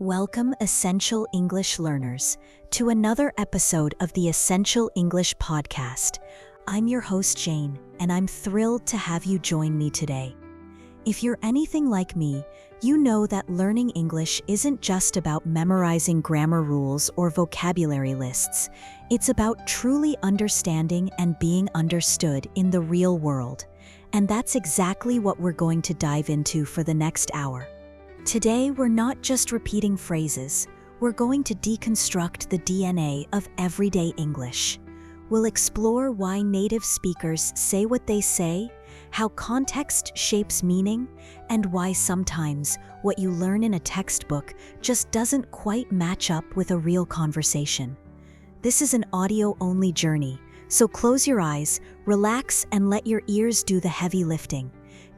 Welcome, Essential English learners, to another episode of the Essential English Podcast. I'm your host, Jane, and I'm thrilled to have you join me today. If you're anything like me, you know that learning English isn't just about memorizing grammar rules or vocabulary lists. It's about truly understanding and being understood in the real world. And that's exactly what we're going to dive into for the next hour. Today, we're not just repeating phrases, we're going to deconstruct the DNA of everyday English. We'll explore why native speakers say what they say, how context shapes meaning, and why sometimes what you learn in a textbook just doesn't quite match up with a real conversation. This is an audio-only journey, so close your eyes, relax, and let your ears do the heavy lifting.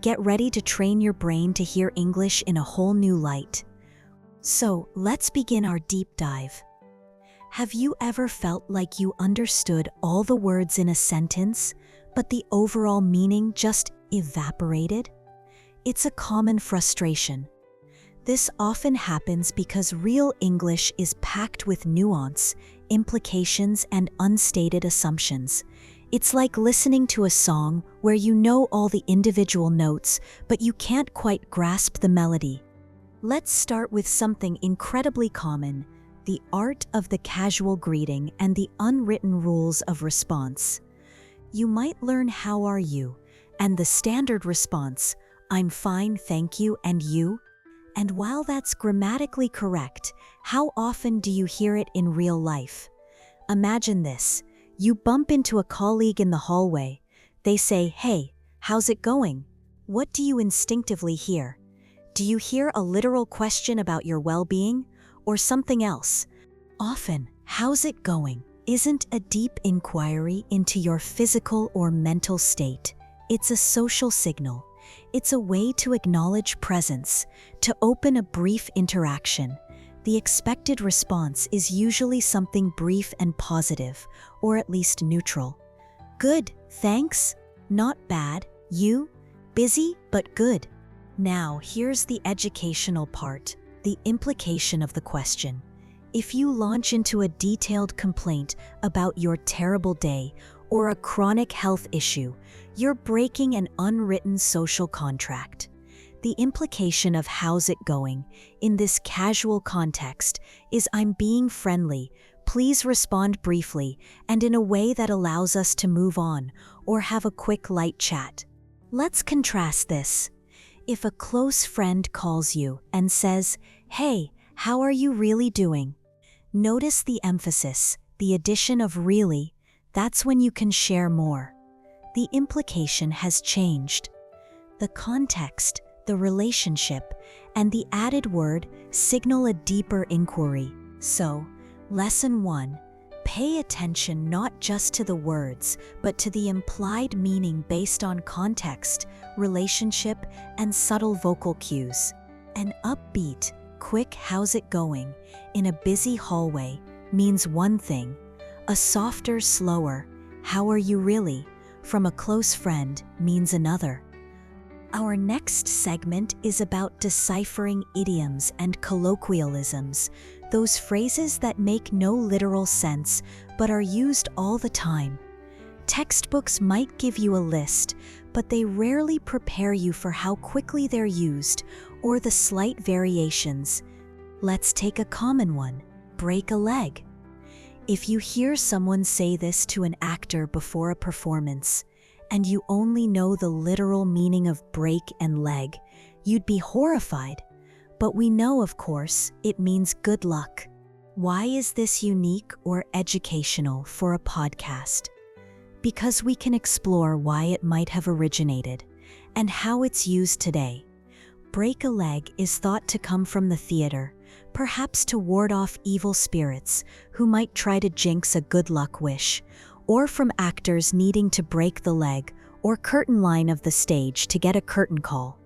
Get ready to train your brain to hear English in a whole new light. So, let's begin our deep dive. Have you ever felt like you understood all the words in a sentence, but the overall meaning just evaporated? It's a common frustration. This often happens because real English is packed with nuance, implications, and unstated assumptions. It's like listening to a song where you know all the individual notes, but you can't quite grasp the melody. Let's start with something incredibly common: the art of the casual greeting and the unwritten rules of response. You might learn "How are you?" and the standard response, "I'm fine, thank you, and you?" And while that's grammatically correct, how often do you hear it in real life? Imagine this. You bump into a colleague in the hallway. They say, "Hey, how's it going?" What do you instinctively hear? Do you hear a literal question about your well-being, or something else? Often, "How's it going?" isn't a deep inquiry into your physical or mental state. It's a social signal. It's a way to acknowledge presence, to open a brief interaction. The expected response is usually something brief and positive, or at least neutral. "Good, thanks. Not bad. You? Busy, but good." Now, here's the educational part, the implication of the question. If you launch into a detailed complaint about your terrible day or a chronic health issue, you're breaking an unwritten social contract. The implication of "how's it going" in this casual context is "I'm being friendly, please respond briefly and in a way that allows us to move on or have a quick light chat." Let's contrast this. If a close friend calls you and says, "Hey, how are you really doing?" Notice the emphasis, the addition of "really." That's when you can share more. The implication has changed. The context, the relationship, and the added word signal a deeper inquiry. So, Lesson 1. Pay attention not just to the words, but to the implied meaning based on context, relationship, and subtle vocal cues. An upbeat, quick "how's it going" in a busy hallway means one thing. A softer, slower "how are you really" from a close friend means another. Our next segment is about deciphering idioms and colloquialisms, those phrases that make no literal sense but are used all the time. Textbooks might give you a list, but they rarely prepare you for how quickly they're used or the slight variations. Let's take a common one: break a leg. If you hear someone say this to an actor before a performance, and you only know the literal meaning of break and leg, you'd be horrified. But we know, of course, it means good luck. Why is this unique or educational for a podcast? Because we can explore why it might have originated and how it's used today. Break a leg is thought to come from the theater, perhaps to ward off evil spirits who might try to jinx a good luck wish, or from actors needing to break the leg or curtain line of the stage to get a curtain call.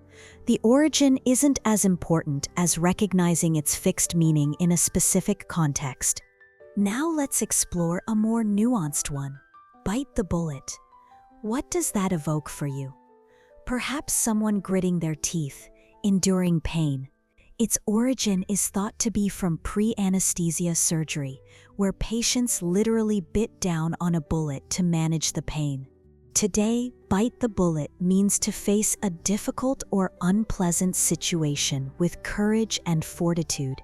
The origin isn't as important as recognizing its fixed meaning in a specific context. Now let's explore a more nuanced one: bite the bullet. What does that evoke for you? Perhaps someone gritting their teeth, enduring pain. Its origin is thought to be from pre-anesthesia surgery, where patients literally bit down on a bullet to manage the pain. Today, bite the bullet means to face a difficult or unpleasant situation with courage and fortitude,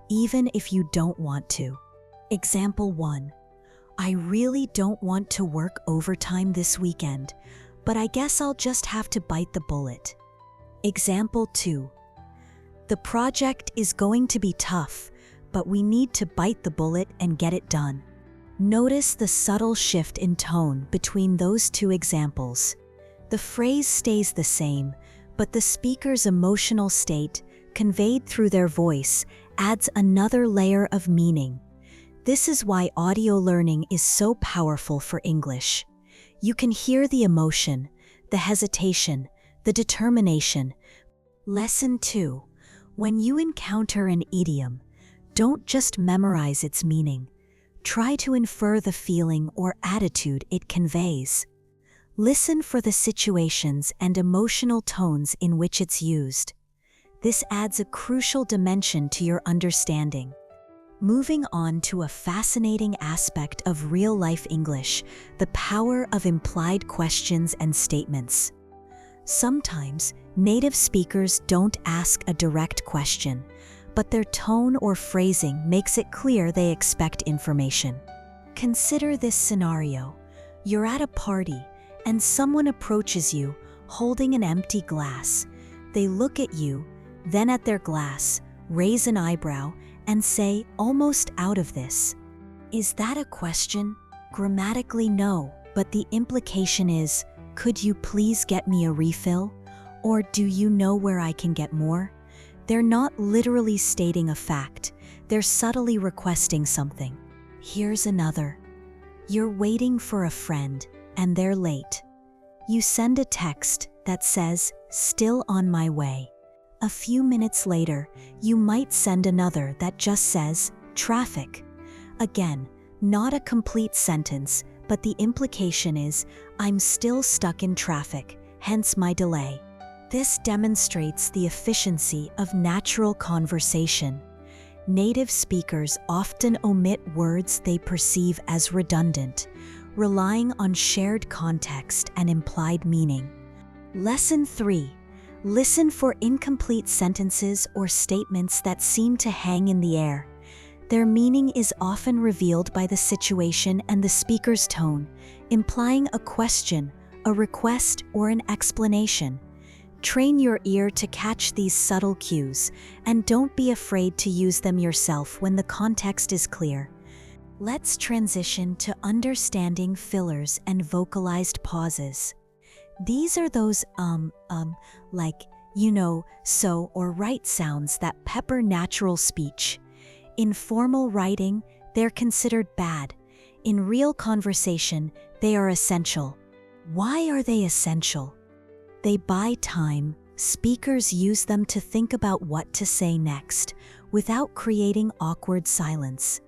even if you don't want to. Example 1. I really don't want to work overtime this weekend, but I guess I'll just have to bite the bullet. Example 2. The project is going to be tough, but we need to bite the bullet and get it done. Notice the subtle shift in tone between those two examples. The phrase stays the same, but the speaker's emotional state, conveyed through their voice, adds another layer of meaning. This is why audio learning is so powerful for English. You can hear the emotion, the hesitation, the determination. Lesson 2. When you encounter an idiom, don't just memorize its meaning. Try to infer the feeling or attitude it conveys. Listen for the situations and emotional tones in which it's used. This adds a crucial dimension to your understanding. Moving on to a fascinating aspect of real-life English, the power of implied questions and statements. Sometimes, native speakers don't ask a direct question, but their tone or phrasing makes it clear they expect information. Consider this scenario. You're at a party, and someone approaches you, holding an empty glass. They look at you, then at their glass, raise an eyebrow, and say, almost out of this. Is that a question? Grammatically, no, but the implication is, could you please get me a refill? Or do you know where I can get more? They're not literally stating a fact, they're subtly requesting something. Here's another. You're waiting for a friend, and they're late. You send a text that says, still on my way. A few minutes later, you might send another that just says, traffic. Again, not a complete sentence, but the implication is, I'm still stuck in traffic, hence my delay. This demonstrates the efficiency of natural conversation. Native speakers often omit words they perceive as redundant, relying on shared context and implied meaning. Lesson 3. Listen for incomplete sentences or statements that seem to hang in the air. Their meaning is often revealed by the situation and the speaker's tone, implying a question, a request, or an explanation. Train your ear to catch these subtle cues, and don't be afraid to use them yourself when the context is clear. Let's transition to understanding fillers and vocalized pauses. These are those like, you know, so, or right sounds that pepper natural speech. In formal writing, they're considered bad. In real conversation, they are essential. Why are they essential? They buy time. Speakers use them to think about what to say next, without creating awkward silence.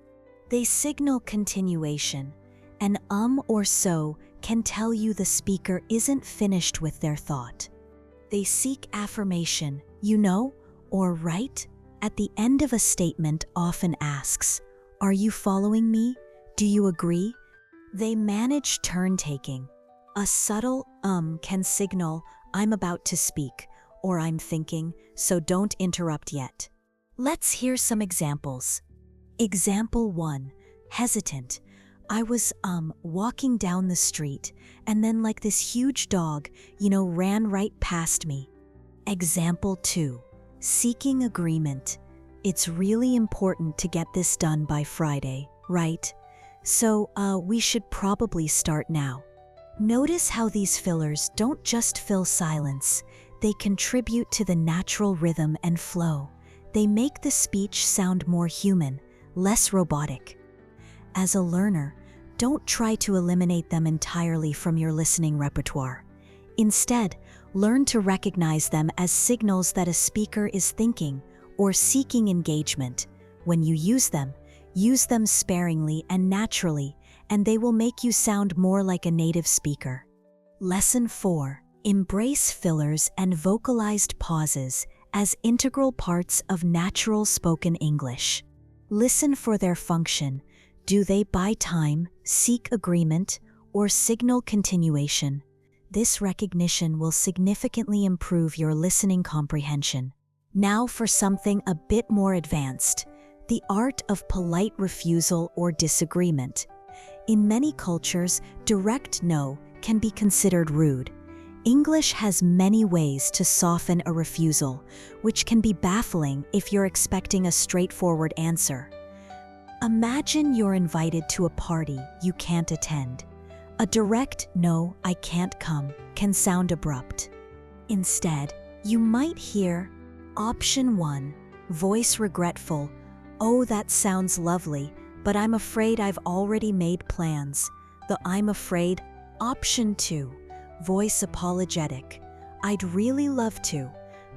They signal continuation. An or so can tell you the speaker isn't finished with their thought. They seek affirmation, you know, or right, at the end of a statement often asks, are you following me? Do you agree? They manage turn-taking. A subtle can signal, I'm about to speak, or I'm thinking, so don't interrupt yet. Let's hear some examples. Example 1. Hesitant. I was walking down the street, and then like this huge dog, ran right past me. Example 2. Seeking agreement. It's really important to get this done by Friday, right? So we should probably start now. Notice how these fillers don't just fill silence, they contribute to the natural rhythm and flow. They make the speech sound more human, less robotic. As a learner, don't try to eliminate them entirely from your listening repertoire. Instead, learn to recognize them as signals that a speaker is thinking or seeking engagement. When you use them sparingly and naturally, and they will make you sound more like a native speaker. Lesson 4. Embrace fillers and vocalized pauses as integral parts of natural spoken English. Listen for their function. Do they buy time, seek agreement, or signal continuation? This recognition will significantly improve your listening comprehension. Now for something a bit more advanced, the art of polite refusal or disagreement. In many cultures, direct no can be considered rude. English has many ways to soften a refusal, which can be baffling if you're expecting a straightforward answer. Imagine you're invited to a party you can't attend. A direct "no, I can't come" can sound abrupt. Instead, you might hear option 1, voice regretful, "Oh, that sounds lovely, but I'm afraid I've already made plans." The "I'm afraid." Option 2, voice apologetic, "I'd really love to,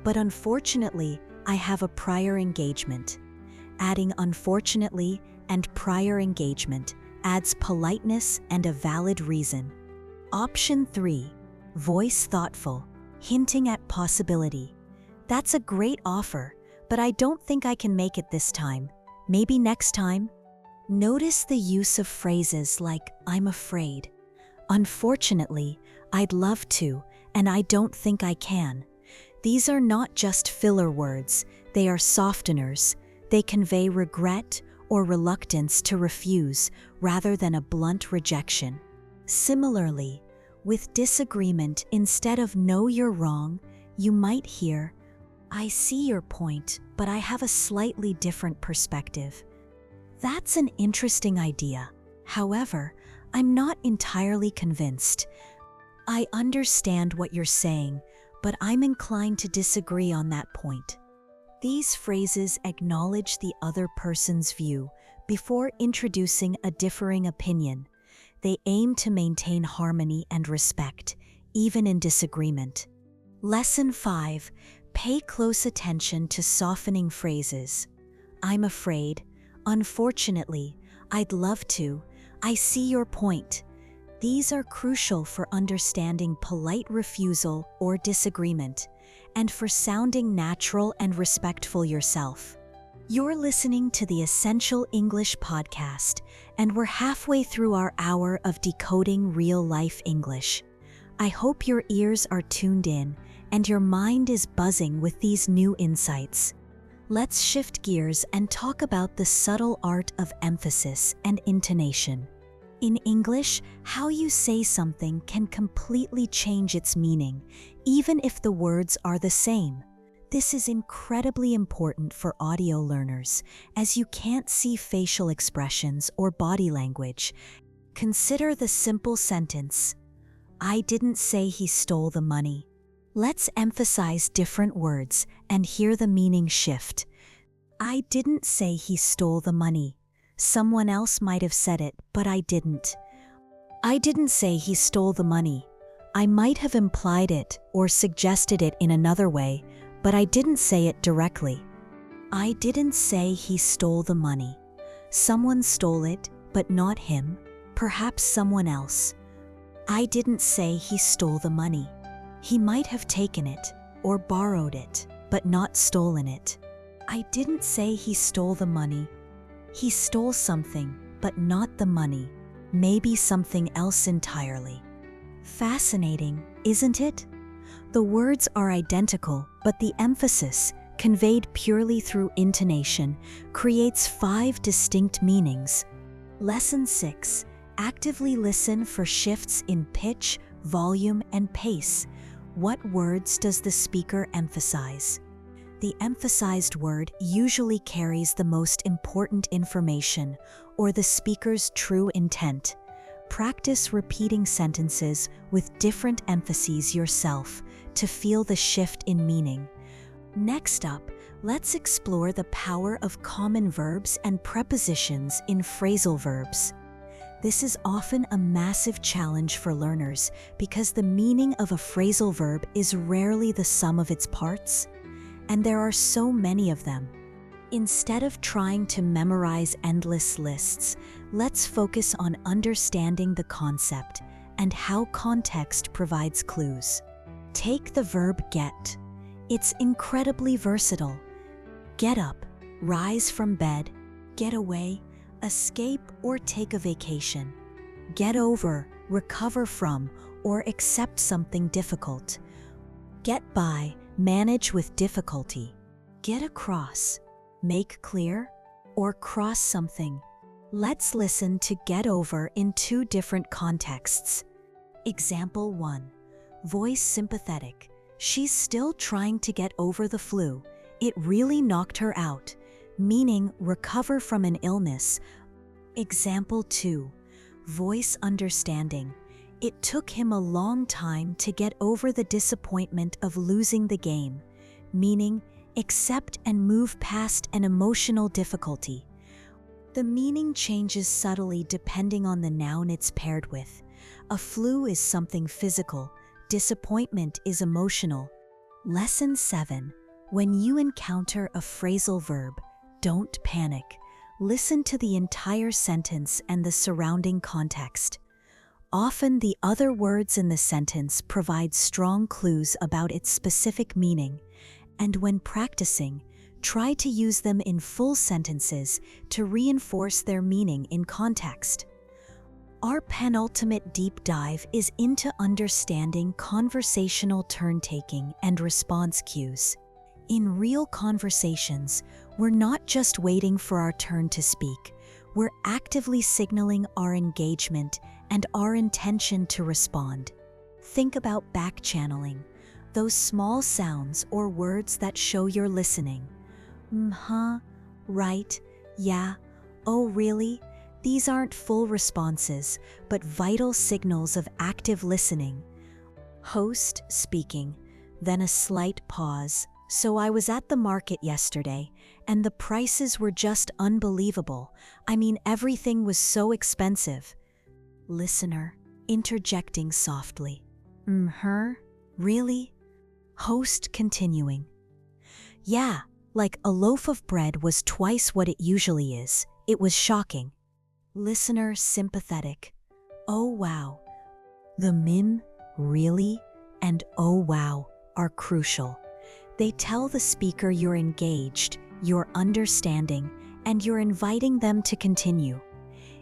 but unfortunately, I have a prior engagement." Adding "unfortunately" and "prior engagement" adds politeness and a valid reason. Option 3, voice thoughtful, hinting at possibility. "That's a great offer, but I don't think I can make it this time. Maybe next time." Notice the use of phrases like "I'm afraid," "Unfortunately," "I'd love to," and "I don't think I can." These are not just filler words, they are softeners. They convey regret or reluctance to refuse rather than a blunt rejection. Similarly, with disagreement, instead of "No, you're wrong," you might hear, "I see your point, but I have a slightly different perspective." That's an interesting idea. However, I'm not entirely convinced. "I understand what you're saying, but I'm inclined to disagree on that point." These phrases acknowledge the other person's view before introducing a differing opinion. They aim to maintain harmony and respect, even in disagreement. Lesson 5. Pay close attention to softening phrases. "I'm afraid," "Unfortunately," "I'd love to," "I see your point." These are crucial for understanding polite refusal or disagreement, and for sounding natural and respectful yourself. You're listening to the Essential English Podcast, and we're halfway through our hour of decoding real-life English. I hope your ears are tuned in and your mind is buzzing with these new insights. Let's shift gears and talk about the subtle art of emphasis and intonation. In English, how you say something can completely change its meaning, even if the words are the same. This is incredibly important for audio learners, as you can't see facial expressions or body language. Consider the simple sentence, "I didn't say he stole the money." Let's emphasize different words and hear the meaning shift. "I didn't say he stole the money." Someone else might have said it, but I didn't. "I didn't say he stole the money." I might have implied it or suggested it in another way, but I didn't say it directly. "I didn't say he stole the money." Someone stole it, but not him, perhaps someone else. "I didn't say he stole the money." He might have taken it or borrowed it, but not stolen it. "I didn't say he stole the money." He stole something, but not the money, maybe something else entirely. Fascinating, isn't it? The words are identical, but the emphasis, conveyed purely through intonation, creates 5 distinct meanings. Lesson 6. Actively listen for shifts in pitch, volume, and pace. What words does the speaker emphasize? The emphasized word usually carries the most important information or the speaker's true intent. Practice repeating sentences with different emphases yourself to feel the shift in meaning. Next up, let's explore the power of common verbs and prepositions in phrasal verbs. This is often a massive challenge for learners because the meaning of a phrasal verb is rarely the sum of its parts, and there are so many of them. Instead of trying to memorize endless lists, let's focus on understanding the concept and how context provides clues. Take the verb get. It's incredibly versatile. Get up, rise from bed, get away, escape or take a vacation. Get over, recover from, or accept something difficult. Get by, manage with difficulty. Get across, make clear, or cross something. Let's listen to get over in two different contexts. Example 1. Voice sympathetic. She's still trying to get over the flu. It really knocked her out, meaning recover from an illness. Example 2. Voice understanding. It took him a long time to get over the disappointment of losing the game, meaning accept and move past an emotional difficulty. The meaning changes subtly depending on the noun it's paired with. A flu is something physical, disappointment is emotional. Lesson 7. When you encounter a phrasal verb, don't panic. Listen to the entire sentence and the surrounding context. Often the other words in the sentence provide strong clues about its specific meaning, and when practicing, try to use them in full sentences to reinforce their meaning in context. Our penultimate deep dive is into understanding conversational turn-taking and response cues. In real conversations, we're not just waiting for our turn to speak, we're actively signaling our engagement and our intention to respond. Think about back-channeling, those small sounds or words that show you're listening. Right, yeah, oh really? These aren't full responses, but vital signals of active listening. Host speaking, then a slight pause. So I was at the market yesterday, and the prices were just unbelievable. I mean, everything was so expensive. Listener, interjecting softly. Really? Host continuing. Yeah, like a loaf of bread was twice what it usually is. It was shocking. Listener sympathetic. Oh wow. The really, and oh wow are crucial. They tell the speaker you're engaged, you're understanding, and you're inviting them to continue.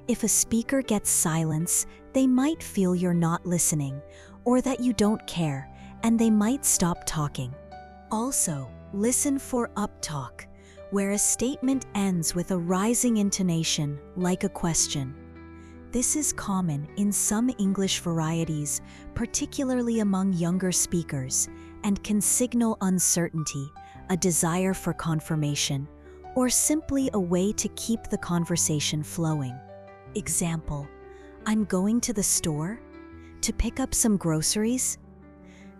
If a speaker gets silence, they might feel you're not listening, or that you don't care, and they might stop talking. Also, listen for uptalk, where a statement ends with a rising intonation, like a question. This is common in some English varieties, particularly among younger speakers, and can signal uncertainty, a desire for confirmation, or simply a way to keep the conversation flowing. Example, I'm going to the store to pick up some groceries.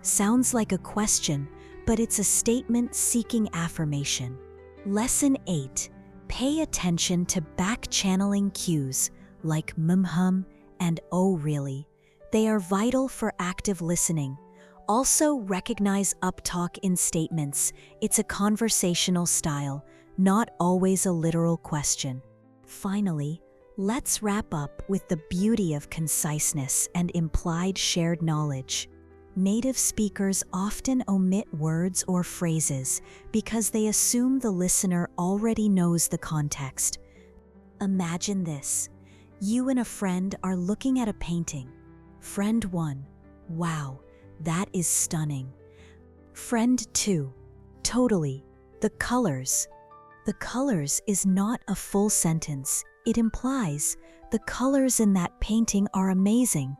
Sounds like a question, but it's a statement seeking affirmation. Lesson 8. Pay attention to back-channeling cues like and oh really. They are vital for active listening. Also recognize uptalk in statements. It's a conversational style, not always a literal question. Finally, let's wrap up with the beauty of conciseness and implied shared knowledge. Native speakers often omit words or phrases because they assume the listener already knows the context. Imagine this. You and a friend are looking at a painting. Friend 1. Wow. That is stunning. Friend 2. Totally. The colors. The colors is not a full sentence. It implies the colors in that painting are amazing.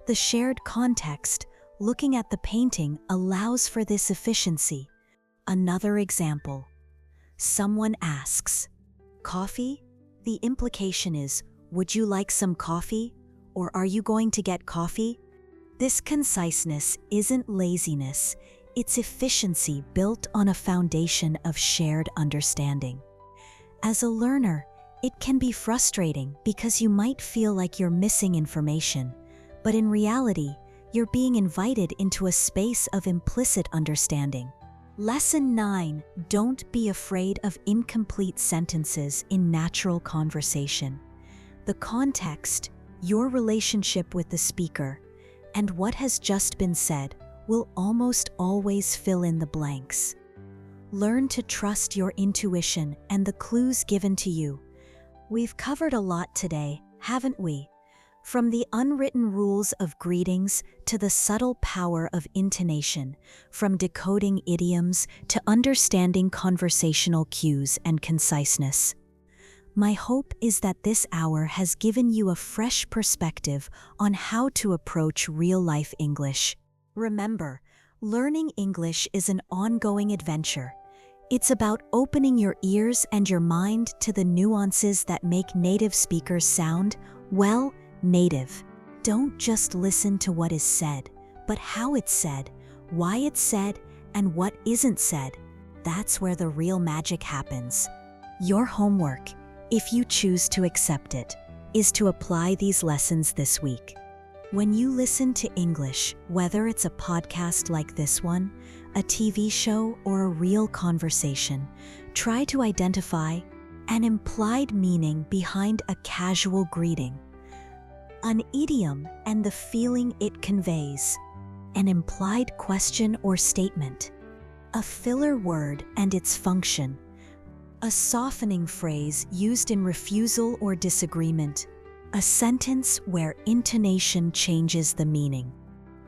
The shared context, looking at the painting, allows for this efficiency. Another example. Someone asks, coffee? The implication is, would you like some coffee? Or are you going to get coffee? This conciseness isn't laziness, it's efficiency built on a foundation of shared understanding. As a learner, it can be frustrating because you might feel like you're missing information, but in reality, you're being invited into a space of implicit understanding. Lesson 9. Don't be afraid of incomplete sentences in natural conversation. The context, your relationship with the speaker, and what has just been said will almost always fill in the blanks. Learn to trust your intuition and the clues given to you. We've covered a lot today, haven't we? From the unwritten rules of greetings to the subtle power of intonation, from decoding idioms to understanding conversational cues and conciseness. My hope is that this hour has given you a fresh perspective on how to approach real-life English. Remember, learning English is an ongoing adventure. It's about opening your ears and your mind to the nuances that make native speakers sound, well, native. Don't just listen to what is said, but how it's said, why it's said, and what isn't said. That's where the real magic happens. Your homework, if you choose to accept it, is to apply these lessons this week. When you listen to English, whether it's a podcast like this one, a TV show, or a real conversation, try to identify an implied meaning behind a casual greeting, an idiom and the feeling it conveys, an implied question or statement, a filler word and its function, a softening phrase used in refusal or disagreement, a sentence where intonation changes the meaning,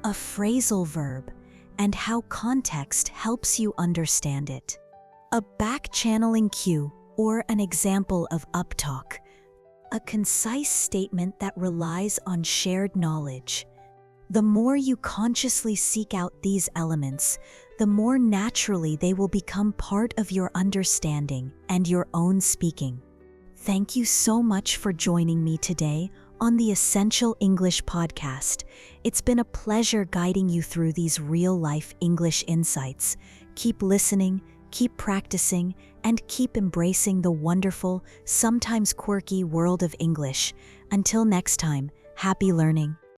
a phrasal verb, and how context helps you understand it, a back-channeling cue or an example of uptalk, a concise statement that relies on shared knowledge. The more you consciously seek out these elements, the more naturally they will become part of your understanding and your own speaking. Thank you so much for joining me today on the Essential English Podcast. It's been a pleasure guiding you through these real-life English insights. Keep listening, keep practicing, and keep embracing the wonderful, sometimes quirky world of English. Until next time, happy learning.